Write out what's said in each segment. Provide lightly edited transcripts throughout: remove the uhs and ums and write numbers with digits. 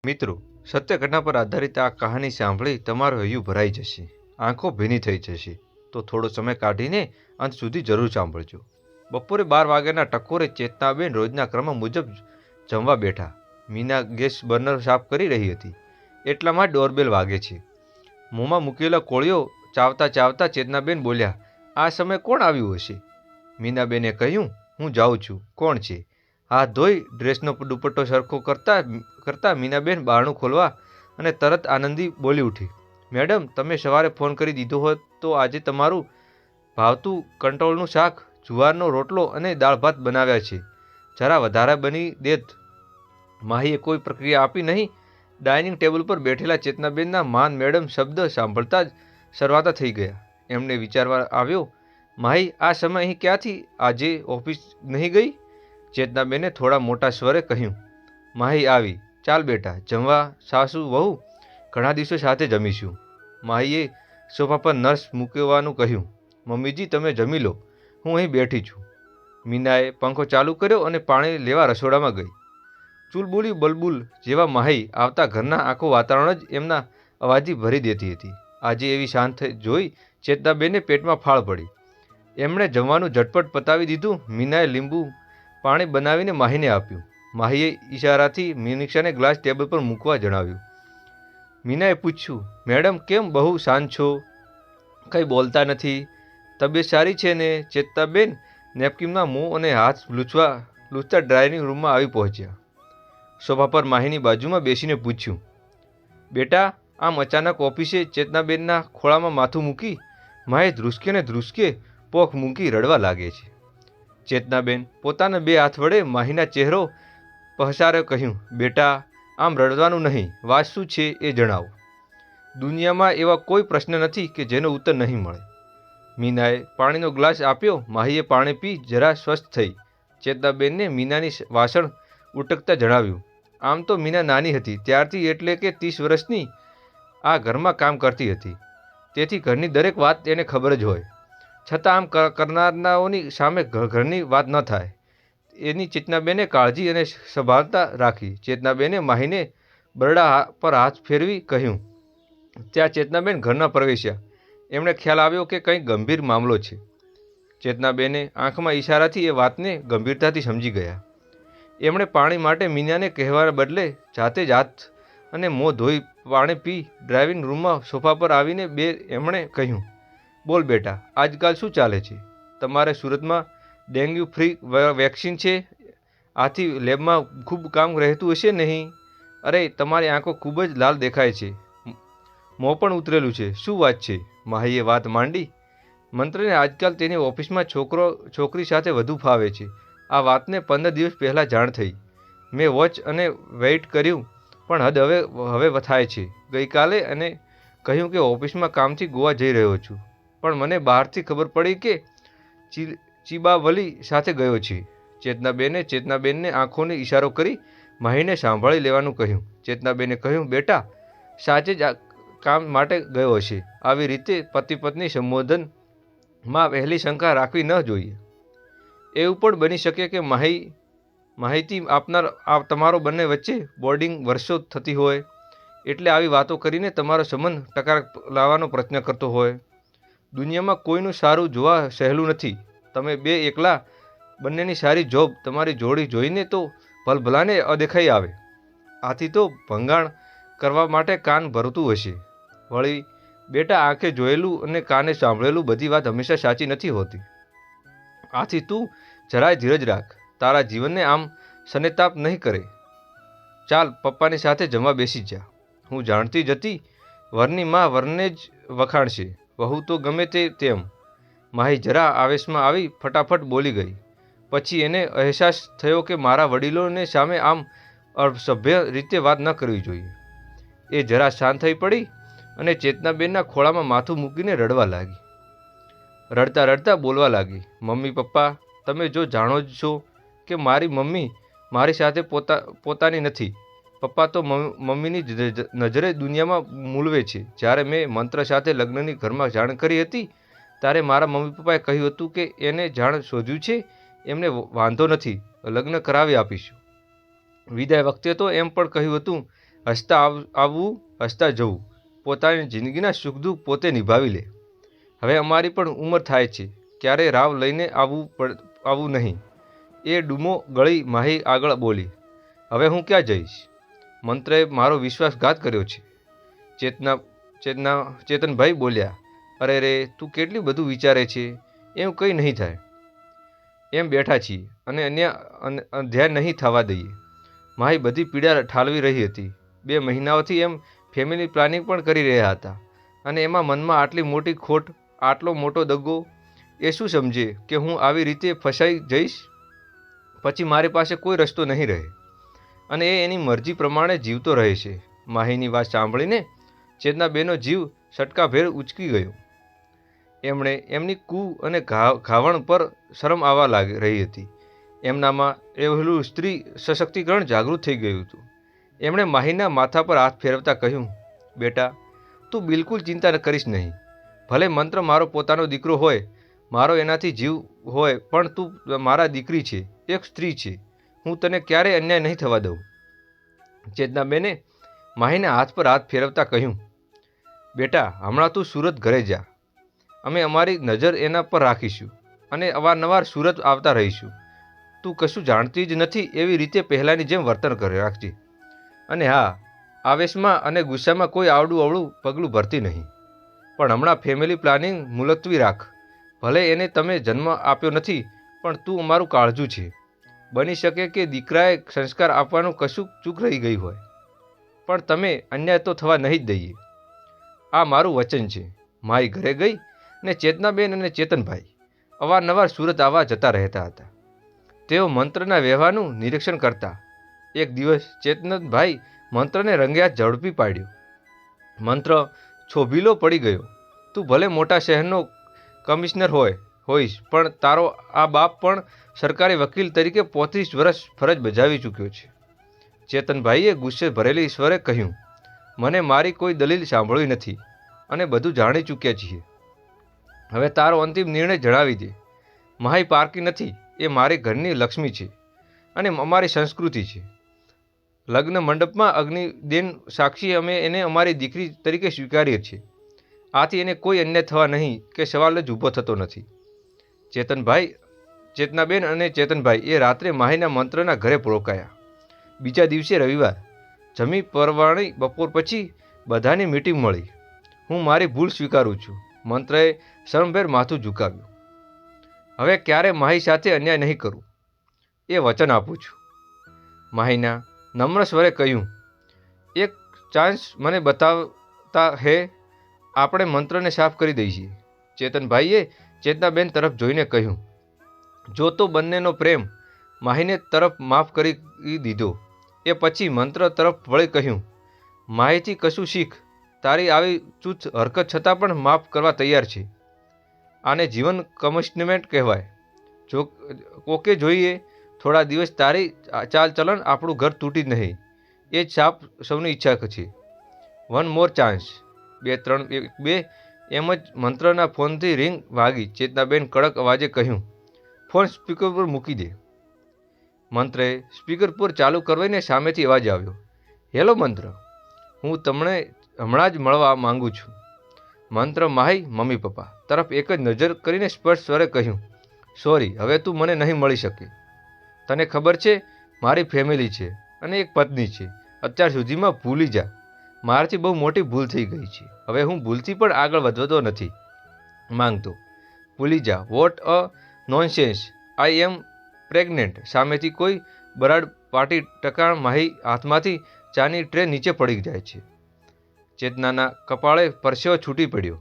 મિત્રો, સત્ય ઘટના પર આધારિત આ કહાની સાંભળી તમારું હૈયું ભરાઈ જશે, આંખો ભીની થઈ જશે. તો થોડો સમય કાઢીને અંત સુધી જરૂર સાંભળજો. બપોરે 12 વાગ્યાના ટકોરે ચેતનાબેન રોજના ક્રમ મુજબ જમવા બેઠા. મીના ગેસ બર્નર સાફ કરી રહી હતી. એટલામાં ડોરબેલ વાગે છે. મોંમાં મૂકેલો કોળિયો ચાવતા ચાવતા ચેતનાબેન બોલ્યા, આ સમયે કોણ આવ્યું હશે? મીનાબેને કહ્યું, હું જાઉં છું. કોણ છે? હાથ ધોઈ ડ્રેસનો દુપટ્ટો સરખો કરતા મીનાબેન બારણું ખોલવા અને તરત આનંદી બોલી ઉઠી, મેડમ, તમે સવારે ફોન કરી દીધો હોત તો આજે તમારું ભાવતું કંટોળનું શાક, જુવારનો રોટલો અને દાળ ભાત બનાવ્યા છે. જરા વધારે બની દેત. માહીએ કોઈ પ્રક્રિયા આપી નહીં. ડાઇનિંગ ટેબલ પર બેઠેલા ચેતનાબેનના માન મેડમ શબ્દ સાંભળતા જ શરવાતા થઈ ગયા. એમને વિચારવા આવ્યો, માહી આ સમય અહીં ક્યાંથી? આજે ઓફિસ નહીં ગઈ? ચેતનાબેને થોડા મોટા સ્વરે કહ્યું. માહી આવી. ચાલ બેટા, જમવા. સાસુ વહુ ઘણા દિવસો સાથે જમીશું. માહીએ સોફા પર નર્સ મૂકવાનું કહ્યું. મમ્મીજી, તમે જમી લો, હું અહીં બેઠી છું. મીનાએ પંખો ચાલુ કર્યો અને પાણી લેવા રસોડામાં ગઈ. ચુલબુલી બલબુલ જેવા માહી આવતા ઘરના આખું વાતાવરણ જ એમના અવાજથી ભરી દેતી હતી. આજે એવી શાંત જોઈ ચેતનાબેનને પેટમાં ફાળ પડી. એમણે જમવાનું ઝટપટ પતાવી દીધું. મીનાએ લીંબુ પાણી બનાવીને માહીને આપ્યું. માહીએ ઈશારાથી મિનિક્ષાને ગ્લાસ ટેબલ પર મૂકવા જણાવ્યું. મીનાએ પૂછ્યું, મેડમ કેમ બહુ શાંત છો? કંઈ બોલતા નથી? તબિયત સારી છે ને? ચેતનાબેન નેપકિનમાં મોં અને હાથ લૂછતા ડ્રાઇવિંગ રૂમમાં આવી પહોંચ્યા. સોફા પર માહીની બાજુમાં બેસીને પૂછ્યું, બેટા, આમ અચાનક ઓફિસે? ચેતનાબેનના ખોળામાં માથું મૂકી માહી ધ્રુસકે ને ધ્રુસકે પોખ મૂકી રડવા લાગે છે. ચેતનાબેન પોતાના બે હાથ વડે માહીના ચહેરો પહસારે કહ્યું, બેટા, આમ રડવાનું નહીં. વાત શું છે એ જણાવો. દુનિયામાં એવા કોઈ પ્રશ્ન નથી કે જેનો ઉત્તર નહીં મળે. મીનાએ પાણીનો ગ્લાસ આપ્યો. માહીએ પાણી પી જરા સ્વસ્થ થઈ. ચેતનાબેનને મીનાની વાસણ ઉટકતા જણાવ્યું, આમ તો મીના નાની હતી ત્યારથી, એટલે કે 30 વર્ષની, આ ઘરમાં કામ કરતી હતી. તેથી ઘરની દરેક વાત એને ખબર જ હોય. છતાં આમ કરનારાઓની સામે ઘરની વાત ન થાય એની ચેતનાબેને કાળજી અને સંભાળતા રાખી. ચેતનાબેને માહીને બરડા પર હાથ ફેરવી કહ્યું. ત્યાં ચેતનાબેન ઘરમાં પ્રવેશ્યા. એમણે ખ્યાલ આવ્યો કે કંઈક ગંભીર મામલો છે. ચેતનાબેને આંખમાં ઈશારાથી એ વાતને ગંભીરતાથી સમજી ગયા. એમણે પાણી માટે મીનાને કહેવાના બદલે જાતે જ હાથ અને મોં ધોઈ પાણી પી ડ્રાઇવિંગ રૂમમાં સોફા પર આવીને એમણે કહ્યું, બોલ બેટા, આજકાલ શું ચાલે છે? તમારે સુરતમાં ડેન્ગ્યુ ફ્રી વેક્સિન છે, આથી લેબમાં ખૂબ કામ રહેતું હશે નહીં? અરે, તમારી આંખો ખૂબ જ લાલ દેખાય છે, મોં પણ ઉતરેલું છે. શું વાત છે? માહીએ વાત માંડી. મંત્રને આજકાલ તેની ઓફિસમાં છોકરી સાથે વધુ ફાવે છે. આ વાતને 15 દિવસ પહેલાં જાણ થઈ. મેં વોચ અને વેઇટ કર્યું, પણ હદ હવે થાય છે. ગઈકાલે અને કહ્યું કે ઓફિસમાં કામથી ગોવા જઈ રહ્યો છું, પણ મને બહારથી ખબર પડી કે ચીબાવલી સાથે ગયો છે. ચેતનાબેનને આંખોને ઈશારો કરી માહીને સાંભળી લેવાનું કહ્યું. ચેતનાબેને કહ્યું, બેટા, સાચે જ કામ માટે ગયો હશે. આવી રીતે પતિ પત્ની સંબોધનમાં પહેલી શંકા રાખવી ન જોઈએ. એવું પણ બની શકે કે માહિતી આપનાર તમારો બંને વચ્ચે બોર્ડિંગ વર્ષો થતી હોય, એટલે આવી વાતો કરીને તમારો સંબંધ ટકાર લાવવાનો પ્રયત્ન કરતો હોય. દુનિયામાં કોઈનું સારું જોવા સહેલું નથી. તમે બે એકલા, બંનેની સારી જોબ, તમારી જોડી જોઈને તો ભલભલાને અદેખાઈ આવે. આથી તો ભંગાણ કરવા માટે કાન ભરતું હશે. વળી બેટા, આંખે જોયેલું અને કાને સાંભળેલું બધી વાત હંમેશા સાચી નથી હોતી. આથી તું જરાય ધીરજ રાખ. તારા જીવનને આમ સનેતાપ નહીં કરે. ચાલ, પપ્પાની સાથે જમવા બેસી જા. હું જાણતી જ હતી વરની માં વરને જ વખાણશે. વહુ તો ગમે તેમ. માહી જરા આવેશમાં આવી ફટાફટ બોલી ગઈ. પછી એને અહેસાસ થયો કે મારા વડીલોને સામે આમ અસભ્ય રીતે વાત ન કરવી જોઈએ. એ જરા શાંત થઈ પડી અને ચેતનાબેનના ખોળામાં માથું મૂકીને રડવા લાગી. રડતા રડતા બોલવા લાગી, મમ્મી પપ્પા, તમે જો જાણો જ છો કે મારી મમ્મી મારી સાથે પોતાની નથી. પપ્પા તો મમ્મીની નજરે દુનિયામાં મૂલવે છે. જ્યારે મેં મંત્ર સાથે લગ્નની ઘરમાં જાણ કરી હતી ત્યારે મારા મમ્મી પપ્પાએ કહ્યું હતું કે એને જાણ શોધ્યું છે, એમને વાંધો નથી, લગ્ન કરાવી આપીશું. વિદાય વખતે તો એમ પણ કહ્યું હતું, હસતા આવવું, હસતા જવું, પોતાની જિંદગીના સુખ દુઃખ પોતે નિભાવી લે. હવે અમારી પણ ઉંમર થાય છે, ક્યારેય રાવ લઈને આવવું નહીં. એ ડૂમો ગળી માહી આગળ બોલી. હવે હું ક્યાં જઈશ? મંત્રએ મારો વિશ્વાસઘાત કર્યો છે. ચેતનભાઈ બોલ્યા. અરે રે, તું કેટલું બધું વિચારે છે. એમ કંઈ નહીં થાય. એમ બેઠા છીએ અને અન્ય ધ્યાન નહીં થવા દઈએ. માહી બધી પીડા ઠાલવી રહી હતી. 2 મહિનાઓથી એમ ફેમિલી પ્લાનિંગ પણ કરી રહ્યા હતા અને એમાં મનમાં આટલી મોટી ખોટ, આટલો મોટો દગો. એ શું સમજે કે હું આવી રીતે ફસાઈ જઈશ? પછી મારી પાસે કોઈ રસ્તો નહીં રહે અને એ એની મરજી પ્રમાણે જીવતો રહે છે. માહીની વાત સાંભળીને ચેતનાબેનનો જીવ સટકાભેર ઉચકી ગયો. એમણે એમની કુ અને ઘાવણ પર શરમ આવવા રહી હતી. એમનામાં રહેલું સ્ત્રી સશક્તિકરણ જાગૃત થઈ ગયું હતું. એમણે માહીના માથા પર હાથ ફેરવતા કહ્યું, બેટા, તું બિલકુલ ચિંતા કરીશ નહીં. ભલે મંત્ર મારો પોતાનો દીકરો હોય, મારો એનાથી જીવ હોય, પણ તું મારા દીકરી છે, એક સ્ત્રી છે. હું તને ક્યારેય અન્યાય નહીં થવા દઉં. ચેતનાબેને માહીના હાથ પર હાથ ફેરવતા કહ્યું, બેટા, હમણાં તું સુરત ઘરે જા. અમે અમારી નજર એના પર રાખીશું અને અવારનવાર સુરત આવતા રહીશું. તું કશું જાણતી જ નથી એવી રીતે પહેલાંની જેમ વર્તન રાખજે. અને હા, આવેશમાં અને ગુસ્સામાં કોઈ આવડું અવળું પગલું ભરતી નહીં. પણ હમણાં ફેમિલી પ્લાનિંગ મુલતવી રાખ. ભલે એને તમે જન્મ આપ્યો નથી, પણ તું અમારું કાળજું છે. બની શકે કે દીકરાએ સંસ્કાર આપવાનું કશું ચૂક રહી ગઈ હોય, પણ તમે અન્યાય તો થવા નહીં જ દઈએ. આ મારું વચન છે. મારી ઘરે ગઈ ને ચેતનાબેન અને ચેતનભાઈ અવારનવાર સુરત આવવા જતા રહેતા હતા. તેઓ મંત્રના વ્યવહારનું નિરીક્ષણ કરતા. એક દિવસ ચેતનભાઈ મંત્રને રંગે હાથ ઝડપી પાડ્યો. મંત્ર છોભીલો પડી ગયો. તું ભલે મોટા શહેરનો કમિશનર હોઈશ, પણ તારો આ બાપ પણ સરકારી વકીલ તરીકે 35 વર્ષ ફરજ બજાવી ચૂક્યો છે. ચેતનભાઈએ ગુસ્સે ભરેલી સ્વરે કહ્યું, મને મારી કોઈ દલીલ સાંભળવી નથી અને બધું જાણી ચૂક્યા છીએ. હવે તારો અંતિમ નિર્ણય જણાવી દે. માહી પારકી નથી, એ મારી ઘરની લક્ષ્મી છે અને અમારી સંસ્કૃતિ છે. લગ્ન મંડપમાં અગ્નિદેન સાક્ષી અમે એને અમારી દીકરી તરીકે સ્વીકારીએ છીએ. આથી એને કોઈ અન્યાય થવા નહીં કે સવાલ જ ઊભો થતો નથી. ચેતનાબેન અને ચેતનભાઈ એ રાત્રે માહીના મંત્રના ઘરે રોકાયા. બીજા દિવસે રવિવાર. જમી પરવાણી બપોર પછી બધાની મીટિંગ મળી. હું મારી ભૂલ સ્વીકારું છું. મંત્રએ શરમભેર માથું ઝુકાવ્યું. હવે ક્યારે માહી સાથે અન્યાય નહીં કરું, એ વચન આપું છું. માહીના નમ્ર સ્વરે કહ્યું, એક ચાન્સ મને બતાવતા હે, આપણે મંત્રને સાફ કરી દઈએ. ચેતનભાઈએ ચેતનાબેન તરફ જોઈને કહ્યું, જો તો બંનેનો પ્રેમ માહીને તરફ માફ કરી દીધો. એ પછી મંત્ર તરફ વળી કહ્યું, માહીથી કશું શીખ. તારી આવી ચૂત હરકત છતાં પણ માફ કરવા તૈયાર છે. આને જીવન કમિટમેન્ટ કહેવાય. જો કોકે જોઈએ થોડા દિવસ તારી ચાલ ચલણ આપણું ઘર તૂટી જ નહીં. એ જ સાપ સૌની ઈચ્છા છે. 1 મોર ચાન્સ. 2 એમ જ મંત્રના ફોનથી રિંગ વાગી. ચેતનાબેન કડક અવાજે કહ્યું, ફોન સ્પીકર પર મૂકી દે. મંત્રએ સ્પીકર પર ચાલુ કરવાને સામેથી અવાજ આવ્યો, હેલો મંત્ર, હું તમને હમણાં જ મળવા માંગુ છું. મંત્ર માહી મમ્મી પપ્પા તરફ એક જ નજર કરીને સ્પષ્ટ સ્વરે કહ્યું, સોરી, હવે તું મને નહીં મળી શકે. તને ખબર છે મારી ફેમિલી છે અને એક પત્ની છે. અત્યાર સુધીમાં ભૂલી જા. મારાથી બહુ મોટી ભૂલ થઈ ગઈ છે. હવે હું ભૂલથી પણ આગળ વધતો નથી માંગતો. ભૂલી જા. What a nonsense. I am pregnant. સામેથી કોઈ બરાડ પાટી ટકાણ માહી હાથમાંથી ચાની ટ્રે નીચે પડી જાય છે. ચેતનાના કપાળે પરસેવો છૂટી પડ્યો.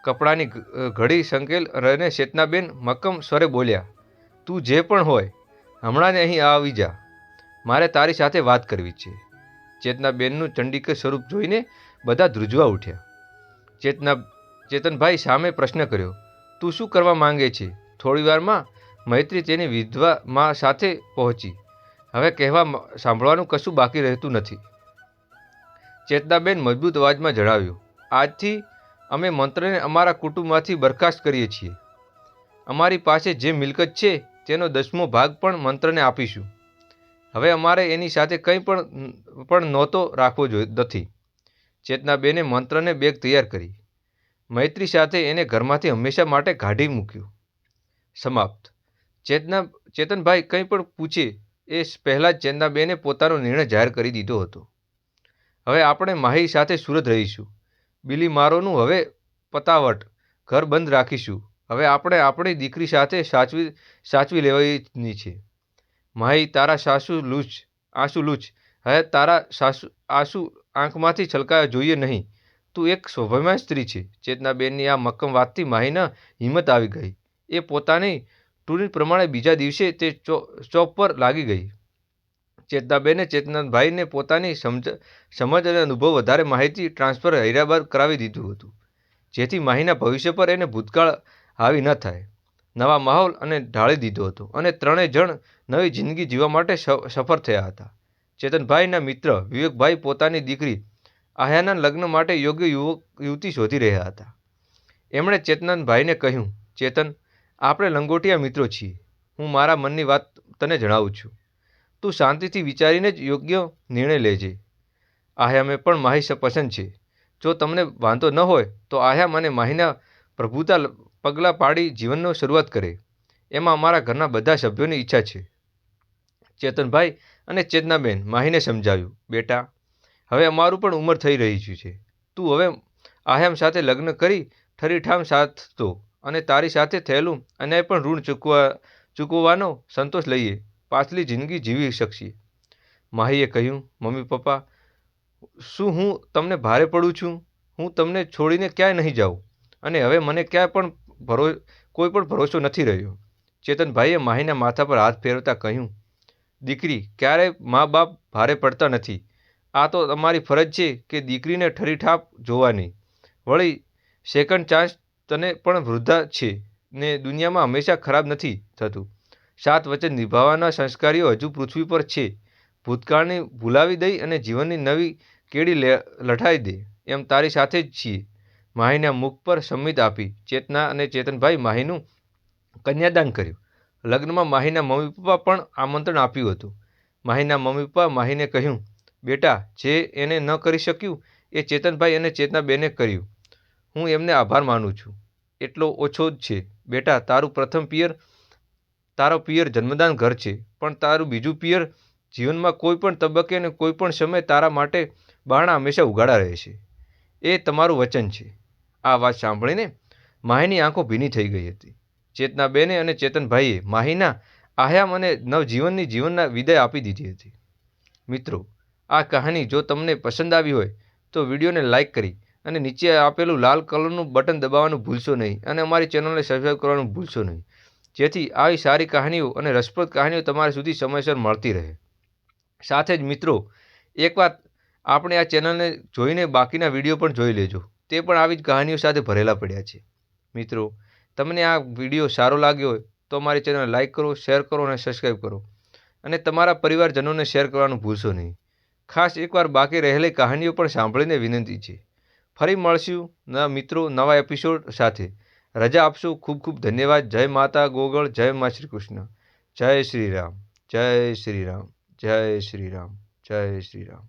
કપડાની ઘડી સંકેલ રહીને ચેતનાબેન મક્કમ સ્વરે બોલ્યા, તું જે પણ હોય હમણાં જ અહીં આવી જા. મારે તારી સાથે વાત કરવી છે. ચેતનાબેનનું ચંડીક સ્વરૂપ જોઈને બધા ધ્રુજવા ઉઠ્યા. ચેતનભાઈ સામે પ્રશ્ન કર્યો, તું શું કરવા માંગે છે? થોડીવારમાં મૈત્રી તેની વિધવા મા સાથે પહોંચી. હવે કહેવા સાંભળવાનું કશું બાકી રહેતું નથી. ચેતનાબેન મજબૂત અવાજમાં જણાવ્યું, આજથી અમે મંત્રને અમારા કુટુંબમાંથી બરખાસ્ત કરીએ છીએ. અમારી પાસે જે મિલકત છે તેનો 10મો ભાગ પણ મંત્રને આપીશું. હવે અમારે એની સાથે કંઈ પણ નહોતો રાખવો નથી. ચેતનાબેને મંત્રને બેગ તૈયાર કરી. મૈત્રી સાથે એને ઘરમાંથી હંમેશા માટે કાઢી મૂક્યું. સમાપ્ત. ચેતનભાઈ કંઈ પણ પૂછે એ પહેલાં જ ચેતનાબેને પોતાનો નિર્ણય જાહેર કરી દીધો હતો. હવે આપણે માહી સાથે સુરત રહીશું. બિલી મારોનું હવે પતાવટ ઘર બંધ રાખીશું. હવે આપણે આપણી દીકરી સાથે સાચવી લેવાની છે. માહી, તારા આંસુ લૂછ. હવે તારા આંસુ આંખમાંથી છલકાયા જોઈએ નહીં. તું એક સ્વાભિમાન સ્ત્રી છે. ચેતનાબેનની આ મક્કમ વાતથી માહીને હિંમત આવી ગઈ. એ પોતાની ટૂરી પ્રમાણે બીજા દિવસે તે ચોપ પર લાગી ગઈ. ચેતનાબેને ચેતનભાઈને પોતાની સમજ અને અનુભવ વધારે માહિતી ટ્રાન્સફર હૈદરાબાદ કરાવી દીધું હતું, જેથી માહીના ભવિષ્ય પર એને ભૂતકાળ હાવી ન થાય. નવા માહોલ અને ઢાળી દીધો હતો અને ત્રણેય જણ નવી જિંદગી જીવવા માટે સફળ થયા હતા. ચેતનભાઈના મિત્ર વિવેકભાઈ પોતાની દીકરી આહ્યાના લગ્ન માટે યોગ્ય યુવતી શોધી રહ્યા હતા. એમણે ચેતનભાઈને કહ્યું, ચેતન, આપણે લંગોટિયા મિત્રો છીએ. હું મારા મનની વાત તને જણાવું છું. તું શાંતિથી વિચારીને જ યોગ્ય નિર્ણય લેજે. આહ્યામે પણ માહી પસંદ છે. જો તમને વાંધો ન હોય તો આહ્યામ અને માહીના પ્રભુતા પગલાં પાડી જીવનનો શરૂઆત કરે. એમાં અમારા ઘરના બધા સભ્યોની ઈચ્છા છે. ચેતનભાઈ અને ચેતનાબેન માહીને સમજાવ્યું, બેટા, હવે અમારું પણ ઉંમર થઈ રહી છે. તું હવે આહ્યામ સાથે લગ્ન કરી ઠરીઠામ સાધતો અને તારી સાથે થયેલું અન્યાય પણ ઋણ ચૂકવવાનો સંતોષ લઈએ પાછલી જિંદગી જીવી શકશે. માહીએ કહ્યું, મમ્મી પપ્પા, શું હું તમને ભારે પડું છું? હું તમને છોડીને ક્યાંય નહીં જાઉં અને હવે મને કોઈ પણ ભરોસો નથી રહ્યો. ચેતનભાઈએ માહીના માથા પર હાથ ફેરવતા કહ્યું, દીકરી, ક્યારેય મા બાપ ભારે પડતા નથી. આ તો તમારી ફરજ છે કે દીકરીને ઠરીઠાપ જોવાની. વળી સેકન્ડ ચાન્સ તને પણ વૃદ્ધા છે ને દુનિયામાં હંમેશા ખરાબ નથી થતું. 7 વચન નિભાવવાના સંસ્કારીઓ હજુ પૃથ્વી પર છે. ભૂતકાળને ભૂલાવી દઈ અને જીવનની નવી કેડી લઠાઈ દે એમ તારી સાથે જ છીએ. માહીના મુખ પર સંમિત આપી ચેતના અને ચેતનભાઈ માહીનું કન્યાદાન કર્યું. લગ્નમાં માહીના મમ્મી પપ્પા પણ આમંત્રણ આપ્યું હતું. માહીના મમ્મી પપ્પા માહીને કહ્યું, બેટા, જે એને ન કરી શક્યું એ ચેતનભાઈ અને ચેતનાબેને કર્યું. હું એમને આભાર માનું છું. એટલો ઓછો જ છે. બેટા, તારો પિયર જન્મદાન ઘર છે, પણ તારું બીજું પિયર જીવનમાં કોઈ પણ તબક્કે અને કોઈ પણ સમયે તારા માટે બારણા હંમેશા ઉઘાડા રહેશે. એ તમારું વચન છે. આ વાત સાંભળીને માહીની આંખો ભીની થઈ ગઈ હતી. ચેતનાબેને અને ચેતનભાઈએ માહીના આહ્યામ અને જીવનના વિદાય આપી દીધી હતી. મિત્રો, આ કહાની જો તમને પસંદ આવી હોય તો વિડીયોને લાઇક કરી અને નીચે આપેલું લાલ કલરનું બટન દબાવવાનું ભૂલશો નહીં અને અમારી ચેનલને સબસ્ક્રાઈબ કરવાનું ભૂલશો નહીં, જેથી આવી સારી કહાનીઓ અને રસપ્રદ કહાનીઓ તમારા સુધી સમયસર મળતી રહે. સાથે જ મિત્રો, એક વાત, આપણે આ ચેનલને જોઈને બાકીના વિડીયો પણ જોઈ લેજો. તે પણ આવી જ કહાનીઓ સાથે ભરેલા પડ્યા છે. મિત્રો, તમને આ વિડીયો સારો લાગ્યો હોય તો અમારી ચેનલ લાઇક કરો, શેર કરો અને સબસ્ક્રાઈબ કરો અને તમારા પરિવારજનોને શેર કરવાનું ભૂલશો નહીં. ખાસ એકવાર બાકી રહેલી કહાનીઓ પણ સાંભળીને વિનંતી છે. ફરી મળશું મિત્રો નવા એપિસોડ સાથે. રજા આપશો. ખૂબ ખૂબ ધન્યવાદ. જય માતા ગોગળ, જય મા શ્રી કૃષ્ણ, જય શ્રી રામ, જય શ્રી રામ, જય શ્રી રામ, જય શ્રી રામ.